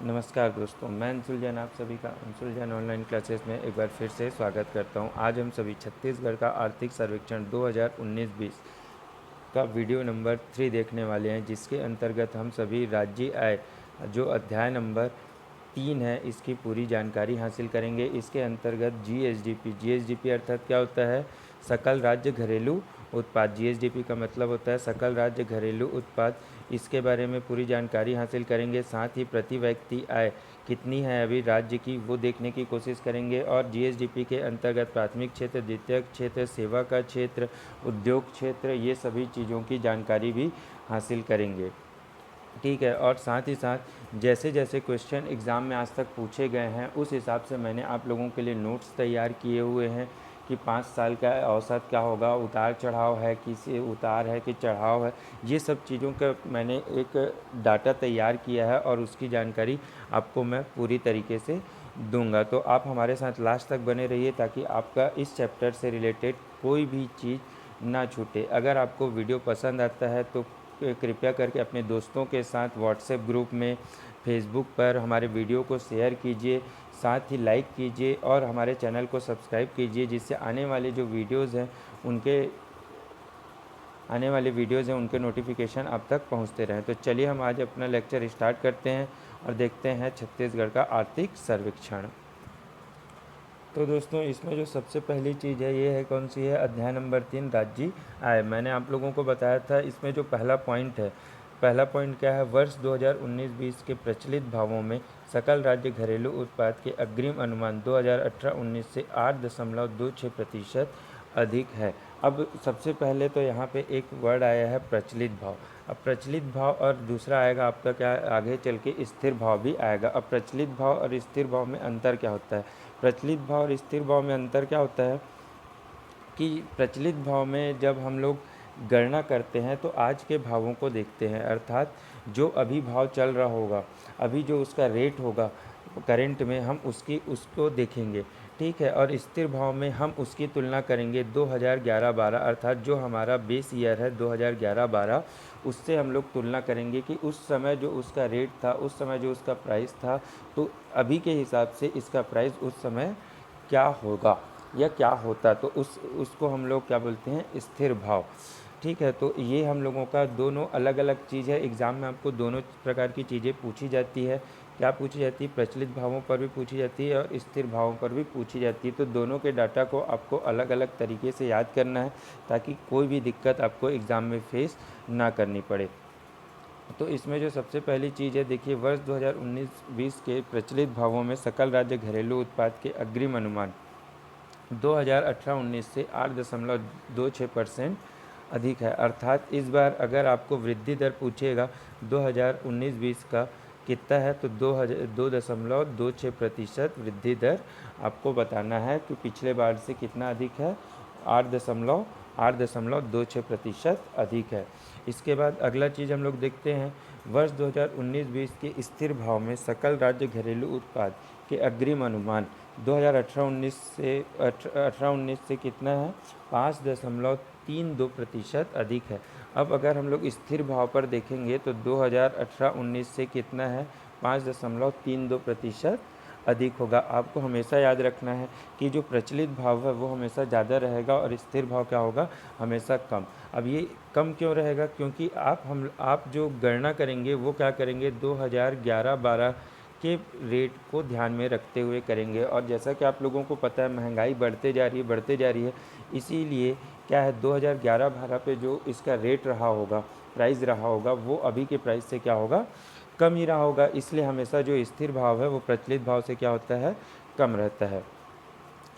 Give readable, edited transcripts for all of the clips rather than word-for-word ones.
नमस्कार दोस्तों, मैं अंशुल जैन आप सभी का अंशुल जैन ऑनलाइन क्लासेस में एक बार फिर से स्वागत करता हूं। आज हम सभी छत्तीसगढ़ का आर्थिक सर्वेक्षण 2019-20 का वीडियो नंबर 3 देखने वाले हैं, जिसके अंतर्गत हम सभी राज्य आय जो अध्याय नंबर 3 है इसकी पूरी जानकारी हासिल करेंगे। इसके अंतर्गत जीएसडीपी अर्थात क्या होता है? सकल राज्य घरेलू उत्पाद। जीएसडीपी का मतलब होता है सकल राज्य घरेलू उत्पाद। इसके बारे में पूरी जानकारी हासिल करेंगे। साथ ही प्रति व्यक्ति आय कितनी है अभी राज्य की, वो देखने की कोशिश करेंगे। और जीएसडीपी के अंतर्गत प्राथमिक क्षेत्र, द्वितीयक क्षेत्र, सेवा का क्षेत्र, उद्योग क्षेत्र, ये सभी चीज़ों की जानकारी भी हासिल करेंगे। ठीक है। और साथ ही साथ जैसे जैसे क्वेश्चन एग्ज़ाम में आज तक पूछे गए हैं उस हिसाब से मैंने आप लोगों के लिए नोट्स तैयार किए हुए हैं कि 5 साल का औसत क्या होगा, उतार चढ़ाव है कि से उतार है कि चढ़ाव है, ये सब चीज़ों का मैंने एक डाटा तैयार किया है और उसकी जानकारी आपको मैं पूरी तरीके से दूंगा। तो आप हमारे साथ लास्ट तक बने रहिए ताकि आपका इस चैप्टर से रिलेटेड कोई भी चीज़ ना छूटे। अगर आपको वीडियो पसंद आता है तो कृपया करके अपने दोस्तों के साथ व्हाट्सएप ग्रुप में, फेसबुक पर हमारे वीडियो को शेयर कीजिए, साथ ही लाइक कीजिए और हमारे चैनल को सब्सक्राइब कीजिए, जिससे आने वाले वीडियोज़ हैं उनके नोटिफिकेशन आप तक पहुंचते रहें। तो चलिए हम आज अपना लेक्चर स्टार्ट करते हैं और देखते हैं छत्तीसगढ़ का आर्थिक सर्वेक्षण। तो दोस्तों, इसमें जो सबसे पहली चीज़ है ये है, कौन सी है? अध्याय नंबर 3 राज्य आय। मैंने आप लोगों को बताया था इसमें जो पहला पॉइंट क्या है? वर्ष 2019-20 के प्रचलित भावों में सकल राज्य घरेलू उत्पाद के अग्रिम अनुमान 2018-19 से 8.26% अधिक है। अब सबसे पहले तो यहाँ पे एक वर्ड आया है प्रचलित भाव। अब प्रचलित भाव और दूसरा आएगा आपका क्या, आगे चल के स्थिर भाव भी आएगा। अब प्रचलित भाव और स्थिर भाव में अंतर क्या होता है? प्रचलित भाव और स्थिर भाव में अंतर क्या होता है कि प्रचलित भाव में जब हम लोग गणना करते हैं तो आज के भावों को देखते हैं, अर्थात जो अभी भाव चल रहा होगा, अभी जो उसका रेट होगा करेंट में, हम उसको देखेंगे। ठीक है। और स्थिर भाव में हम उसकी तुलना करेंगे 2011-12, अर्थात जो हमारा बेस ईयर है 2011-12, उससे हम लोग तुलना करेंगे कि उस समय जो उसका रेट था, उस समय जो उसका प्राइस था, तो अभी के हिसाब से इसका प्राइस उस समय क्या होगा या क्या होता, तो उसको हम लोग क्या बोलते हैं? स्थिर भाव। ठीक है। तो ये हम लोगों का दोनों अलग अलग चीज़ है। एग्ज़ाम में आपको दोनों प्रकार की चीज़ें पूछी जाती है। क्या पूछी जाती है? प्रचलित भावों पर भी पूछी जाती है और स्थिर भावों पर भी पूछी जाती है। तो दोनों के डाटा को आपको अलग अलग तरीके से याद करना है ताकि कोई भी दिक्कत आपको एग्ज़ाम में फेस ना करनी पड़े। तो इसमें जो सबसे पहली चीज़ है, देखिए, वर्ष 2019-20 के प्रचलित भावों में सकल राज्य घरेलू उत्पाद के अग्रिम अनुमान 2018-19 से 8.26% अधिक है। अर्थात इस बार अगर आपको वृद्धि दर पूछेगा 2019-20 का कितना है, तो 2.26% वृद्धि दर आपको बताना है कि पिछले बार से कितना अधिक है? 8.26% अधिक है। इसके बाद अगला चीज़ हम लोग देखते हैं, वर्ष 2019-20 के स्थिर भाव में सकल राज्य घरेलू उत्पाद के अग्रिम अनुमान 2018-19 से कितना है? 5.32% अधिक है। अब अगर हम लोग स्थिर भाव पर देखेंगे तो 2018-19 से कितना है? 5.32% अधिक होगा। आपको हमेशा याद रखना है कि जो प्रचलित भाव है वो हमेशा ज़्यादा रहेगा और स्थिर भाव क्या होगा? हमेशा कम। अब ये कम क्यों रहेगा? क्योंकि आप जो गणना करेंगे वो क्या करेंगे? 2011-12 के रेट को ध्यान में रखते हुए करेंगे। और जैसा कि आप लोगों को पता है, महंगाई बढ़ते जा रही है, इसीलिए क्या है, 2011-12 पे जो इसका रेट रहा होगा, प्राइस रहा होगा, वो अभी के प्राइस से क्या होगा? कम ही रहा होगा। इसलिए हमेशा जो स्थिर भाव है वो प्रचलित भाव से क्या होता है? कम रहता है।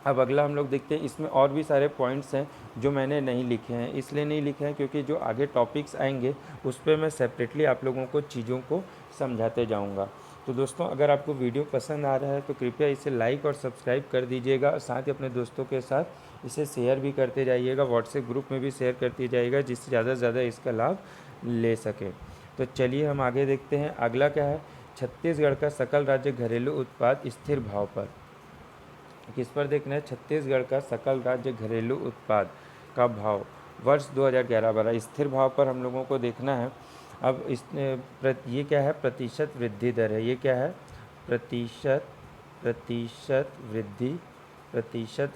अब अगला हम लोग देखते हैं, इसमें और भी सारे पॉइंट्स हैं जो मैंने नहीं लिखे हैं। इसलिए नहीं लिखे हैं क्योंकि जो आगे टॉपिक्स आएंगे उस पर मैं सेपरेटली आप लोगों को चीज़ों को समझाते जाऊंगा। तो दोस्तों, अगर आपको वीडियो पसंद आ रहा है तो कृपया इसे लाइक और सब्सक्राइब कर दीजिएगा और साथ ही अपने दोस्तों के साथ इसे शेयर भी करते जाइएगा, व्हाट्सएप ग्रुप में भी शेयर करते जाइएगा, जिससे ज़्यादा से ज़्यादा इसका लाभ ले सकें। तो चलिए हम आगे देखते हैं। अगला क्या है? छत्तीसगढ़ का सकल राज्य घरेलू उत्पाद स्थिर भाव पर। किस पर देखना है? छत्तीसगढ़ का सकल राज्य घरेलू उत्पाद का भाव वर्ष 2011-12 स्थिर भाव पर हम लोगों को देखना है। अब ये क्या है? प्रतिशत वृद्धि दर है। ये क्या है? प्रतिशत प्रतिशत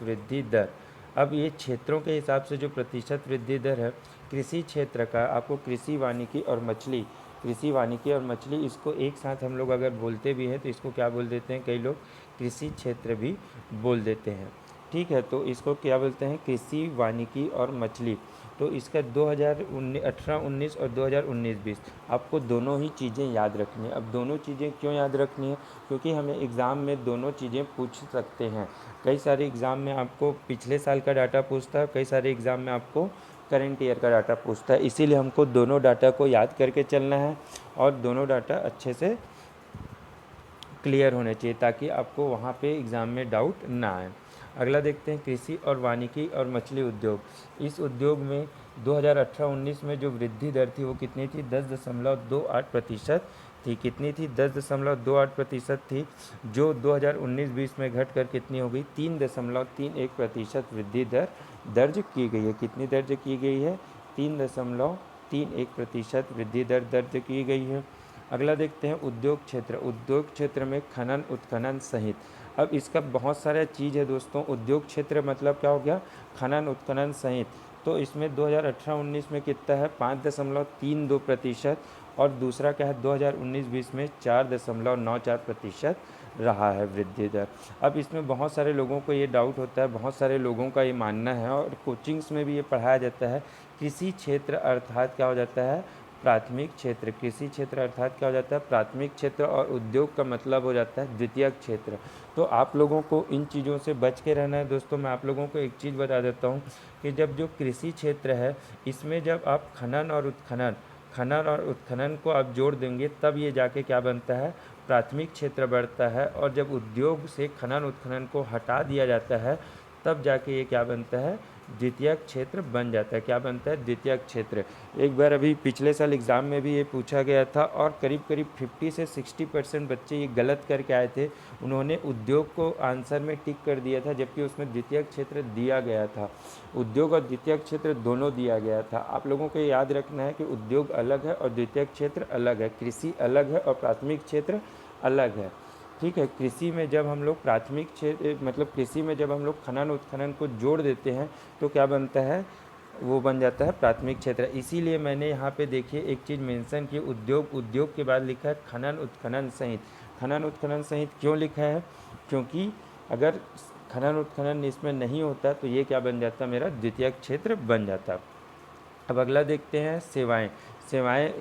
वृद्धि दर। अब ये क्षेत्रों के हिसाब से जो प्रतिशत वृद्धि दर है कृषि क्षेत्र का, आपको कृषि वानिकी और मछली इसको एक साथ हम लोग अगर बोलते भी हैं तो इसको क्या बोल देते हैं, कई लोग कृषि क्षेत्र भी बोल देते हैं। ठीक है, तो इसको क्या बोलते हैं, कृषि वानिकी और मछली। तो इसका 2018-19 और 2019-20 आपको दोनों ही चीज़ें याद रखनी है। अब दोनों चीज़ें क्यों याद रखनी है, क्योंकि हमें एग्ज़ाम में दोनों चीज़ें पूछ सकते हैं। कई सारे एग्ज़ाम में आपको पिछले साल का डाटा पूछता है, कई सारे एग्ज़ाम में आपको करंट ईयर का डाटा पूछता है। इसीलिए हमको दोनों डाटा को याद करके चलना है और दोनों डाटा अच्छे से क्लियर होने चाहिए ताकि आपको वहाँ पे एग्ज़ाम में डाउट ना आए। अगला देखते हैं कृषि और वानिकी और मछली उद्योग। इस उद्योग में 2018-19 में जो वृद्धि दर थी वो कितनी थी, 10.28% थी। कितनी थी, 10.28% थी, जो 2019-20 में घट कर कितनी हो गई, 3.31% वृद्धि दर दर्ज की गई है। कितनी दर्ज की गई है, 3.31% वृद्धि दर दर्ज की गई है। अगला देखते हैं उद्योग क्षेत्र में खनन उत्खनन सहित। अब इसका बहुत सारा चीज़ है दोस्तों। उद्योग क्षेत्र मतलब क्या हो गया, खनन उत्खनन सहित। तो इसमें 2018-19 में कितना है, 5.32% और दूसरा क्या है 2019-20 में 4.94% रहा है वृद्धि दर। अब इसमें बहुत सारे लोगों को ये डाउट होता है, बहुत सारे लोगों का ये मानना है और कोचिंग्स में भी ये पढ़ाया जाता है, कृषि क्षेत्र अर्थात क्या हो जाता है, प्राथमिक क्षेत्र। कृषि क्षेत्र अर्थात क्या हो जाता है, प्राथमिक क्षेत्र, और उद्योग का मतलब हो जाता है द्वितीयक क्षेत्र। तो आप लोगों को इन चीज़ों से बच के रहना है दोस्तों। मैं आप लोगों को एक चीज़ बता देता हूँ कि जब जो कृषि क्षेत्र है इसमें जब आप खनन और उत्खनन को आप जोड़ देंगे तब ये जाके क्या बनता है, प्राथमिक क्षेत्र बढ़ता है। और जब उद्योग से खनन उत्खनन को हटा दिया जाता है तब जाके ये क्या बनता है, द्वितीयक क्षेत्र बन जाता है। क्या बनता है, द्वितीयक क्षेत्र। एक बार अभी पिछले साल एग्ज़ाम में भी ये पूछा गया था और करीब 50 से 60% बच्चे ये गलत करके आए थे। उन्होंने उद्योग को आंसर में टिक कर दिया था जबकि उसमें द्वितीयक क्षेत्र दिया गया था। उद्योग और द्वितीयक क्षेत्र दोनों दिया गया था। आप लोगों को याद रखना है कि उद्योग अलग है और द्वितीयक क्षेत्र अलग है, कृषि अलग है और प्राथमिक क्षेत्र अलग है। ठीक है, कृषि में जब हम लोग प्राथमिक क्षेत्र मतलब कृषि में जब हम लोग खनन उत्खनन को जोड़ देते हैं तो क्या बनता है, वो बन जाता है प्राथमिक क्षेत्र। इसीलिए मैंने यहाँ पे देखिए एक चीज़ मेंशन की, उद्योग के बाद लिखा है खनन उत्खनन सहित। खनन उत्खनन सहित क्यों लिखा है, क्योंकि अगर खनन उत्खनन इसमें नहीं होता तो ये क्या बन जाता, मेरा द्वितीयक क्षेत्र बन जाता। अब अगला देखते हैं सेवाएं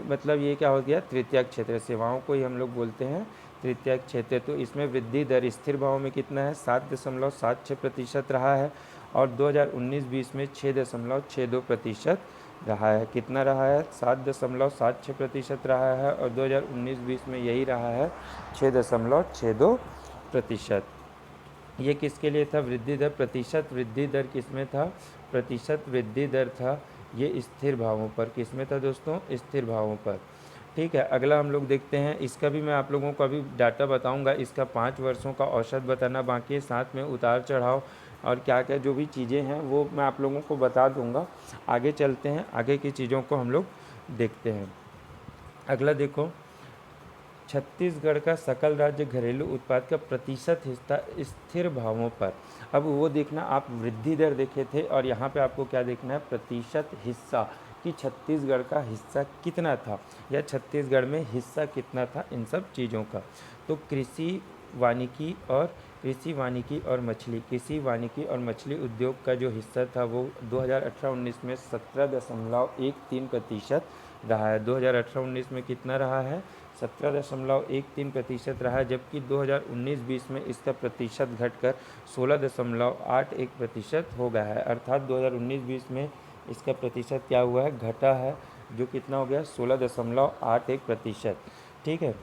मतलब ये क्या हो गया, तृतीयक क्षेत्र। सेवाओं को ही हम लोग बोलते हैं तृतीयक क्षेत्र। तो इसमें वृद्धि दर स्थिर भाव में कितना है, 7.76% रहा है और 2019-20 में 6.62% रहा है। कितना रहा है, 7.76% रहा है और 2019-20 में यही रहा है 6.62%। ये किसके लिए था, वृद्धि दर, प्रतिशत वृद्धि दर किसमें था, प्रतिशत वृद्धि दर था ये स्थिर भावों पर। किसमें था दोस्तों, स्थिर भावों पर। ठीक है, अगला हम लोग देखते हैं। इसका भी मैं आप लोगों को अभी डाटा बताऊंगा। इसका 5 वर्षों का औसत बताना बाकी है, साथ में उतार चढ़ाव और क्या क्या जो भी चीज़ें हैं वो मैं आप लोगों को बता दूंगा। आगे चलते हैं, आगे की चीज़ों को हम लोग देखते हैं। अगला देखो, छत्तीसगढ़ का सकल राज्य घरेलू उत्पाद का प्रतिशत हिस्सा स्थिर भावों पर। अब वो देखना, आप वृद्धि दर देखे थे और यहाँ पे आपको क्या देखना है, प्रतिशत हिस्सा, कि छत्तीसगढ़ का हिस्सा कितना था या छत्तीसगढ़ में हिस्सा कितना था इन सब चीज़ों का। तो कृषि वानिकी और मछली उद्योग का जो हिस्सा था वो 2018-19 में 17.13% रहा है। 2018-19 में कितना रहा है, 17.13% रहा है, जबकि 2019-20 में इसका प्रतिशत घटकर 16.81% हो गया है। अर्थात 2019-20 में इसका प्रतिशत क्या हुआ है, घटा है, जो कितना हो गया, 16.81%। ठीक है,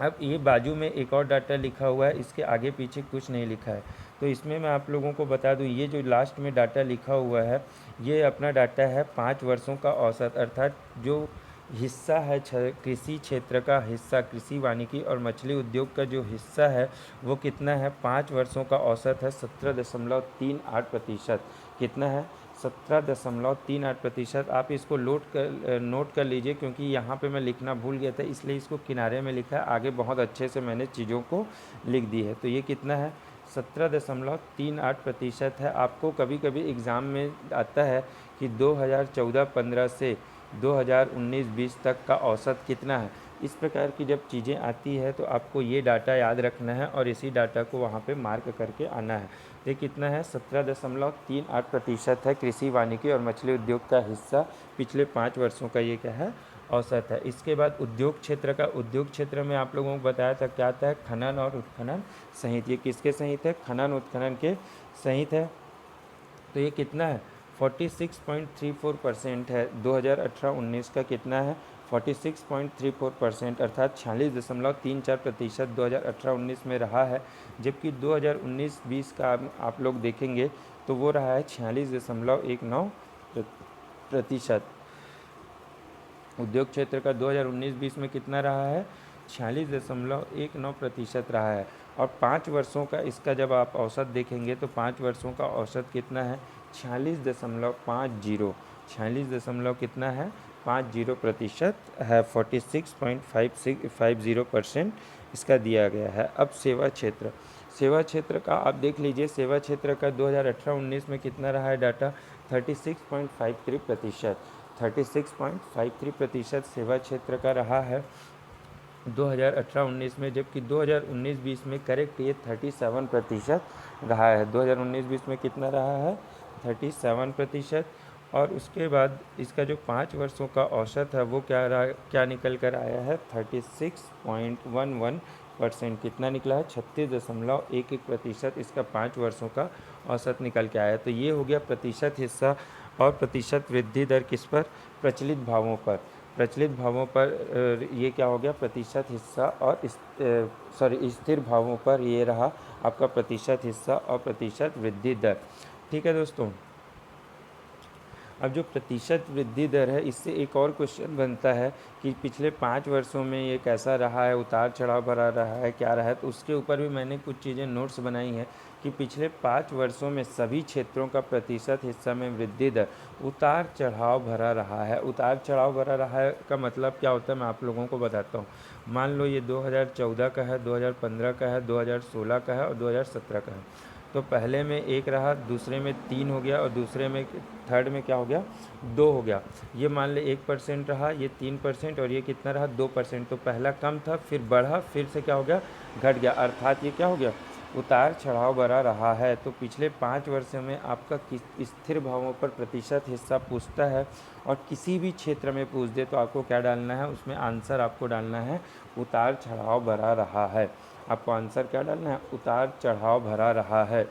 अब ये बाजू में एक और डाटा लिखा हुआ है, इसके आगे पीछे कुछ नहीं लिखा है। तो इसमें मैं आप लोगों को बता दूं, ये जो लास्ट में डाटा लिखा हुआ है ये अपना डाटा है 5 वर्षों का औसत, अर्थात जो हिस्सा है कृषि क्षेत्र का हिस्सा, कृषि वानिकी और मछली उद्योग का जो हिस्सा है वो कितना है, 5 वर्षों का औसत है 17.38%। कितना है, 17.38%। आप इसको नोट कर लीजिए, क्योंकि यहाँ पे मैं लिखना भूल गया था, इसलिए इसको किनारे में लिखा है। आगे बहुत अच्छे से मैंने चीज़ों को लिख दी है। तो ये कितना है, 17.38% है। आपको कभी कभी एग्ज़ाम में आता है कि 2014-15 से 2019-20 तक का औसत कितना है। इस प्रकार की जब चीज़ें आती है तो आपको ये डाटा याद रखना है और इसी डाटा को वहाँ पे मार्क करके आना है। ये कितना है, 17.38% है। कृषि, वानिकी और मछली उद्योग का हिस्सा पिछले 5 वर्षों का ये क्या है, औसत है। इसके बाद उद्योग क्षेत्र में आप लोगों को बताया था क्या आता है, खनन और उत्खनन सहित। ये किसके सहित है, खनन उत्खनन के सहित है। तो ये कितना है, 46.34% है। 2018-19 का कितना है, 46.34%, अर्थात 46.34% 2018-19 में रहा है। जबकि 2019-20 का आप लोग देखेंगे तो वो रहा है 46.19%। उद्योग क्षेत्र का 2019-20 में कितना रहा है, 46.19% रहा है। और 5 वर्षों का इसका जब आप औसत देखेंगे तो 5 वर्षों का औसत कितना है, 46.50, 46 कितना है, 50% है। 46.50% इसका दिया गया है। अब सेवा क्षेत्र का आप देख लीजिए। सेवा क्षेत्र का 2018-19 में कितना रहा है डाटा, 36.53%, 36.53% सेवा क्षेत्र का रहा है 2018-19 में। जबकि 2019-20 में करेक्ट ये 37% रहा है। 2019-20 में कितना रहा है, 37%। और उसके बाद इसका जो 5 वर्षों का औसत है वो क्या निकल कर आया है, 36.11%। कितना निकला है, 36.11% इसका 5 वर्षों का औसत निकल के आया। तो ये हो गया प्रतिशत हिस्सा और प्रतिशत वृद्धि दर किस पर, प्रचलित भावों पर। ये क्या हो गया, प्रतिशत हिस्सा और स्थिर भावों पर ये रहा आपका प्रतिशत हिस्सा और प्रतिशत वृद्धि दर। ठीक है दोस्तों। अब जो प्रतिशत वृद्धि दर है, इससे एक और क्वेश्चन बनता है कि पिछले 5 वर्षों में ये कैसा रहा है, उतार चढ़ाव भरा रहा है, क्या रहा है। तो उसके ऊपर भी मैंने कुछ चीज़ें नोट्स बनाई हैं कि पिछले 5 वर्षों में सभी क्षेत्रों का प्रतिशत हिस्सा में वृद्धि दर उतार चढ़ाव भरा रहा है। उतार चढ़ाव भरा रहा है का मतलब क्या होता है, मैं आप लोगों को बताता हूँ। मान लो ये 2014 का है, 2015 का है, 2016 का है और 2017 का है। तो पहले में 1 रहा, दूसरे में 3 हो गया और दूसरे में थर्ड में क्या हो गया, 2 हो गया। ये मान ले 1% रहा, ये 3% और ये कितना रहा, 2%। तो पहला कम था, फिर बढ़ा, फिर से क्या हो गया, घट गया। अर्थात ये क्या हो गया, उतार चढ़ाव भरा रहा है। तो पिछले 5 वर्षों में आपका स्थिर भावों पर प्रतिशत हिस्सा पूछता है और किसी भी क्षेत्र में पूछ दे तो आपको क्या डालना है, उसमें आंसर आपको डालना है उतार चढ़ाव भरा रहा है। आपको आंसर क्या डालना है, उतार चढ़ाव भरा रहा है।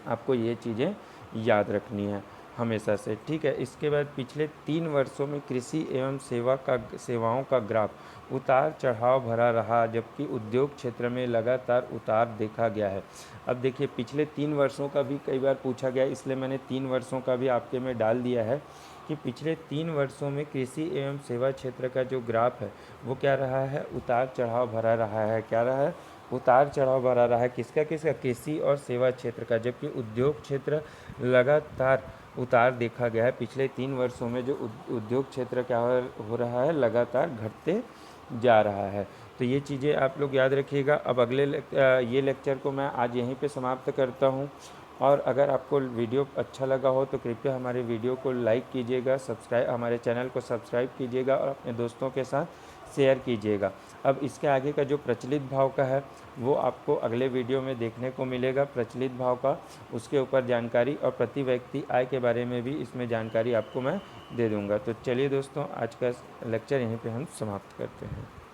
आपको ये चीज़ें याद रखनी है हमेशा से। ठीक है। इसके बाद पिछले 3 वर्षों में कृषि एवं सेवाओं का ग्राफ उतार चढ़ाव भरा रहा, जबकि उद्योग क्षेत्र में लगातार उतार देखा गया है। अब देखिए पिछले 3 वर्षों का भी कई बार पूछा गया, इसलिए मैंने 3 वर्षों का भी आपके में डाल दिया है कि पिछले 3 वर्षों में कृषि एवं सेवा क्षेत्र का जो ग्राफ है वो क्या रहा है, उतार चढ़ाव भरा रहा है। क्या रहा है, उतार चढ़ाव भरा रहा है। किसका, कृषि और सेवा क्षेत्र का। जबकि उद्योग क्षेत्र लगातार उतार देखा गया है। पिछले 3 वर्षों में जो उद्योग क्षेत्र क्या हो रहा है, लगातार घटते जा रहा है। तो ये चीज़ें आप लोग याद रखिएगा। अब ये लेक्चर को मैं आज यहीं पे समाप्त करता हूँ। और अगर आपको वीडियो अच्छा लगा हो तो कृपया हमारे वीडियो को लाइक कीजिएगा, हमारे चैनल को सब्सक्राइब कीजिएगा और अपने दोस्तों के साथ शेयर कीजिएगा। अब इसके आगे का जो प्रचलित भाव का है वो आपको अगले वीडियो में देखने को मिलेगा, प्रचलित भाव का। उसके ऊपर जानकारी और प्रति व्यक्ति आय के बारे में भी इसमें जानकारी आपको मैं दे दूंगा। तो चलिए दोस्तों, आज का लेक्चर यहीं पे हम समाप्त करते हैं।